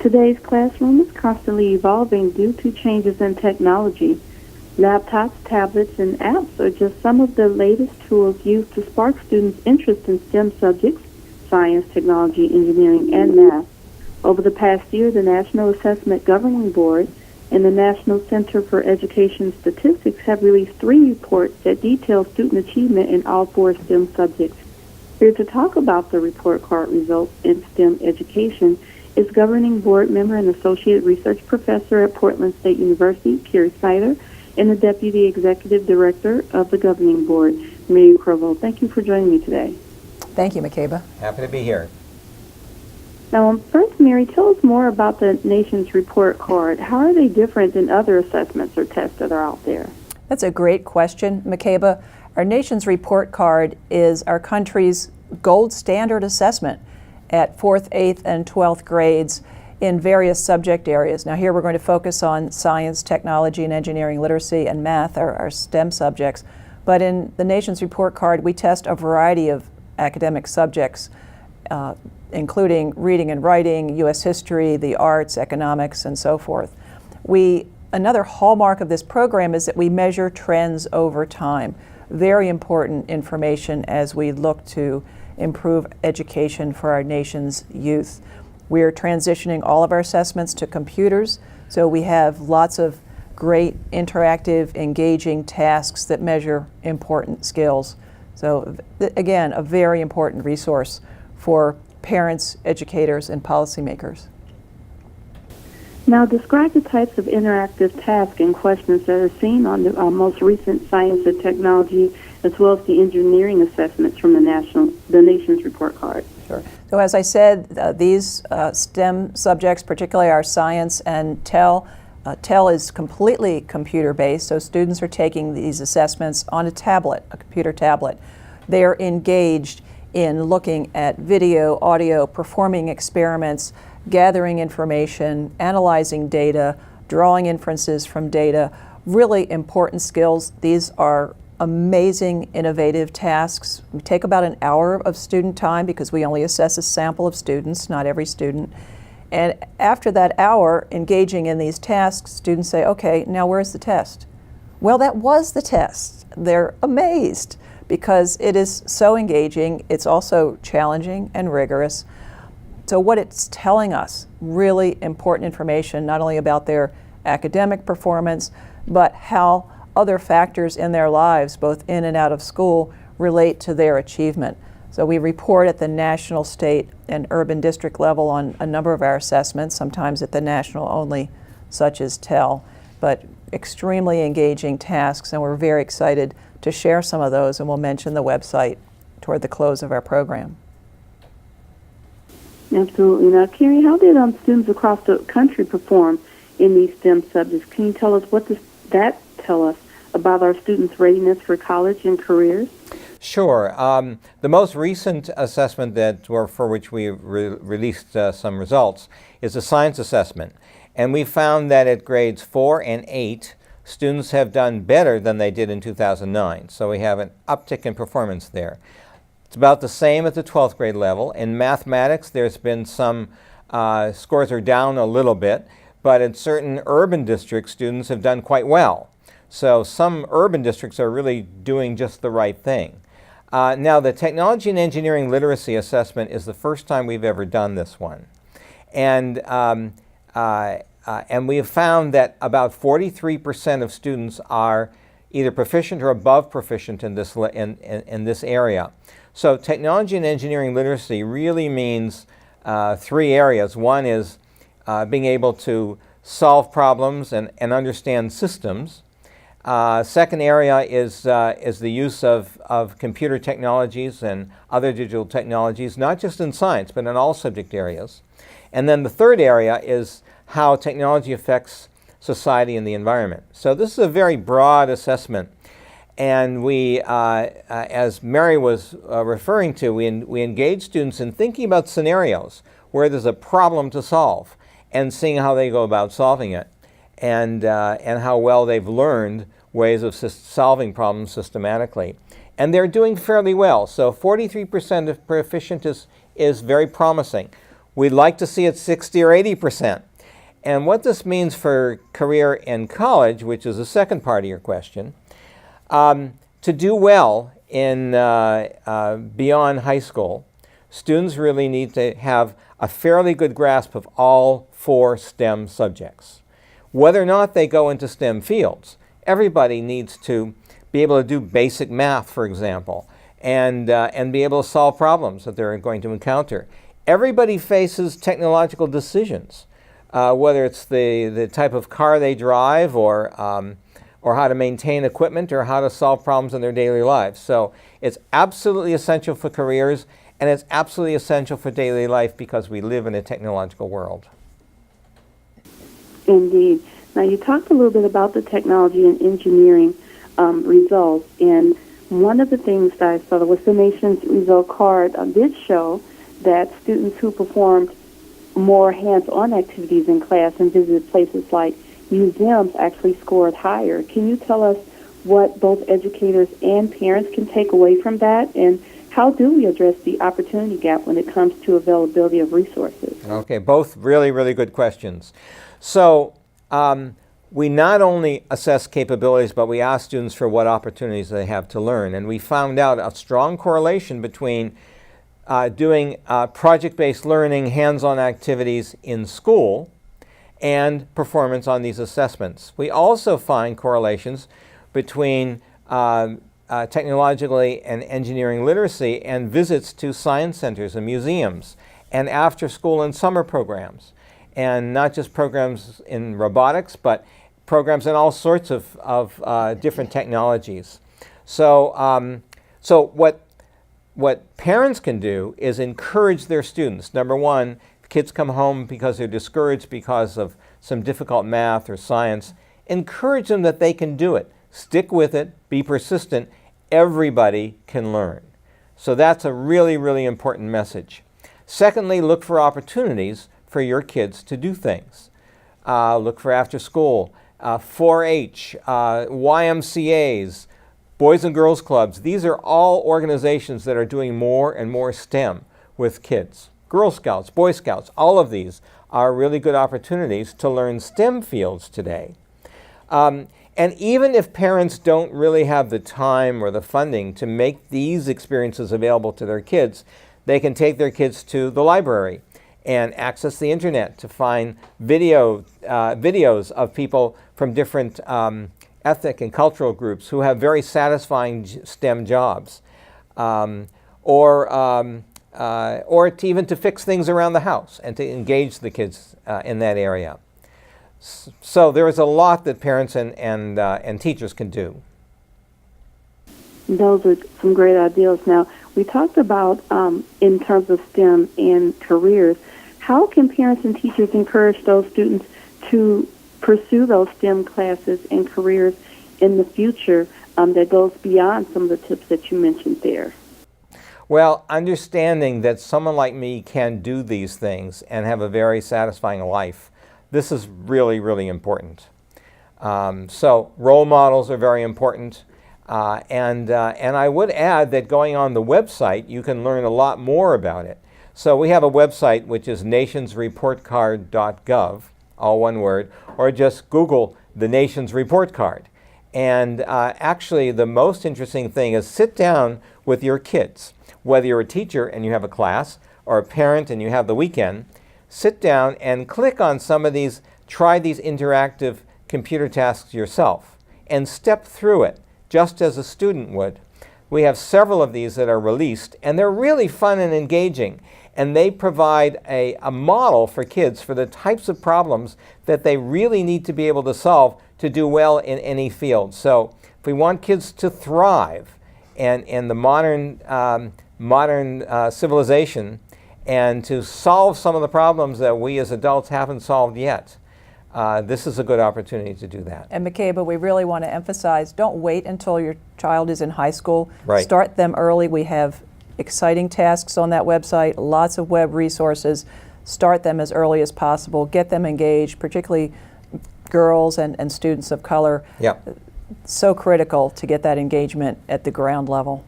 Today's classroom is constantly evolving due to changes in technology. Laptops, tablets, and apps are just some of the latest tools used to spark students' interest in STEM subjects, science, technology, engineering, and math. Over the past year, the National Assessment Governing Board and the National Center for Education Statistics have released 3 reports that detail student achievement in all 4 STEM subjects. Here to talk about the report card results in STEM education is Governing Board member and Associate Research Professor at Portland State University, Cary Sneider, and the Deputy Executive Director of the Governing Board, Mary Crovo. Thank you for joining me today. Thank you, McCabe. Happy to be here. Now, first, Mary, tell us more about the nation's report card. How are they different than other assessments or tests that are out there? That's a great question, McCabe. Our nation's report card is our country's gold standard assessment at 4th, 8th, and 12th grades in various subject areas. Now here we're going to focus on science, technology, and engineering literacy, and math, our STEM subjects. But in the nation's report card, we test a variety of academic subjects, including reading and writing, U.S. history, the arts, economics, and so forth. Another hallmark of this program is that we measure trends over time. Very important information as we look to improve education for our nation's youth. We're transitioning all of our assessments to computers, so we have lots of great interactive, engaging tasks that measure important skills. So again, a very important resource for parents, educators, and policymakers. Now, describe the types of interactive tasks and questions that are seen on the most recent science and technology, as well as the engineering assessments from the nation's report card. Sure. So as I said, these STEM subjects, particularly our science and TEL, TEL is completely computer-based, so students are taking these assessments on a tablet, a computer tablet. They're engaged in looking at video, audio, performing experiments, gathering information, analyzing data, drawing inferences from data, really important skills. These are amazing, innovative tasks. We take about an hour of student time because we only assess a sample of students, not every student. And after that hour engaging in these tasks, students say, okay, now where's the test? Well, that was the test. They're amazed because it is so engaging. It's also challenging and rigorous. So what it's telling us, really important information, not only about their academic performance, but how other factors in their lives, both in and out of school, relate to their achievement. So we report at the national, state, and urban district level on a number of our assessments, sometimes at the national only, such as TEL, but extremely engaging tasks, and we're very excited to share some of those, and we'll mention the website toward the close of our program. Absolutely. Now, Cary, how did students across the country perform in these STEM subjects? Can you tell us what does that tell us about our students' readiness for college and careers? Sure. The most recent assessment for which we released some results is a science assessment. And we found that at grades 4 and 8, students have done better than they did in 2009. So we have an uptick in performance there. It's about the same at the 12th grade level. In mathematics, there's been some scores are down a little bit, but in certain urban districts, students have done quite well. So some urban districts are really doing just the right thing. Now, the technology and engineering literacy assessment is the first time we've ever done this one. And we have found that about 43% of students are either proficient or above proficient in this area. So technology and engineering literacy really means 3 areas. One is being able to solve problems and understand systems. Second area is the use of computer technologies and other digital technologies, not just in science, but in all subject areas. And then the third area is how technology affects society and the environment. So this is a very broad assessment. And we, as Mary was referring to, we engage students in thinking about scenarios where there's a problem to solve and seeing how they go about solving it, and how well they've learned ways of solving problems systematically. And they're doing fairly well. So 43% of proficient is very promising. We'd like to see it 60 or 80%. And what this means for career and college, which is the second part of your question, to do well in beyond high school, students really need to have a fairly good grasp of all 4 STEM subjects. Whether or not they go into STEM fields, everybody needs to be able to do basic math, for example, and be able to solve problems that they're going to encounter. Everybody faces technological decisions, whether it's the type of car they drive, or how to maintain equipment, or how to solve problems in their daily lives. So it's absolutely essential for careers, and it's absolutely essential for daily life because we live in a technological world. Indeed. Now, you talked a little bit about the technology and engineering results, and one of the things that I saw was the nation's result card did show that students who performed more hands-on activities in class and visited places like museums actually scored higher. Can you tell us what both educators and parents can take away from that, and how do we address the opportunity gap when it comes to availability of resources? Okay, both really, really good questions. So we not only assess capabilities, but we ask students for what opportunities they have to learn. And we found out a strong correlation between doing project-based learning, hands-on activities in school, and performance on these assessments. We also find correlations between technologically and engineering literacy and visits to science centers and museums, and after-school and summer programs. And not just programs in robotics, but programs in all sorts of different technologies. So, what parents can do is encourage their students. Number one, kids come home because they're discouraged because of some difficult math or science. Encourage them that they can do it. Stick with it. Be persistent. Everybody can learn. So that's a really, really important message. Secondly, look for opportunities for your kids to do things. Look for after school, 4-H, YMCAs, Boys and Girls Clubs. These are all organizations that are doing more and more STEM with kids. Girl Scouts, Boy Scouts, all of these are really good opportunities to learn STEM fields today. And even if parents don't really have the time or the funding to make these experiences available to their kids, they can take their kids to the library and access the internet to find videos of people from different ethnic and cultural groups who have very satisfying STEM jobs, or even to fix things around the house and to engage the kids in that area. So there is a lot that parents and teachers can do. Those are some great ideas. Now, we talked about, in terms of STEM and careers, how can parents and teachers encourage those students to pursue those STEM classes and careers in the future that goes beyond some of the tips that you mentioned there? Well, understanding that someone like me can do these things and have a very satisfying life, this is really, really important. So role models are very important. And I would add that going on the website, you can learn a lot more about it. So we have a website which is nationsreportcard.gov, all one word, or just Google the Nation's Report Card. And actually the most interesting thing is sit down with your kids, whether you're a teacher and you have a class, or a parent and you have the weekend, sit down and click on some of these, try these interactive computer tasks yourself, and step through it, just as a student would. We have several of these that are released, and they're really fun and engaging, and they provide a model for kids for the types of problems that they really need to be able to solve to do well in any field. So if we want kids to thrive in the modern civilization and to solve some of the problems that we as adults haven't solved yet, this is a good opportunity to do that. And McCabe, we really want to emphasize, don't wait until your child is in high school. Right. Start them early. We have exciting tasks on that website, lots of web resources. Start them as early as possible. Get them engaged, particularly girls and students of color. Yep. So critical to get that engagement at the ground level.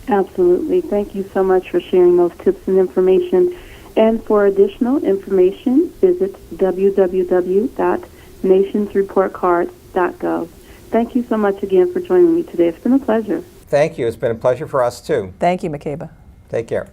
Absolutely. Thank you so much for sharing those tips and information. And for additional information, visit www.nationsreportcards.gov. Thank you so much again for joining me today. It's been a pleasure. Thank you. It's been a pleasure for us too. Thank you, Makeba. Take care.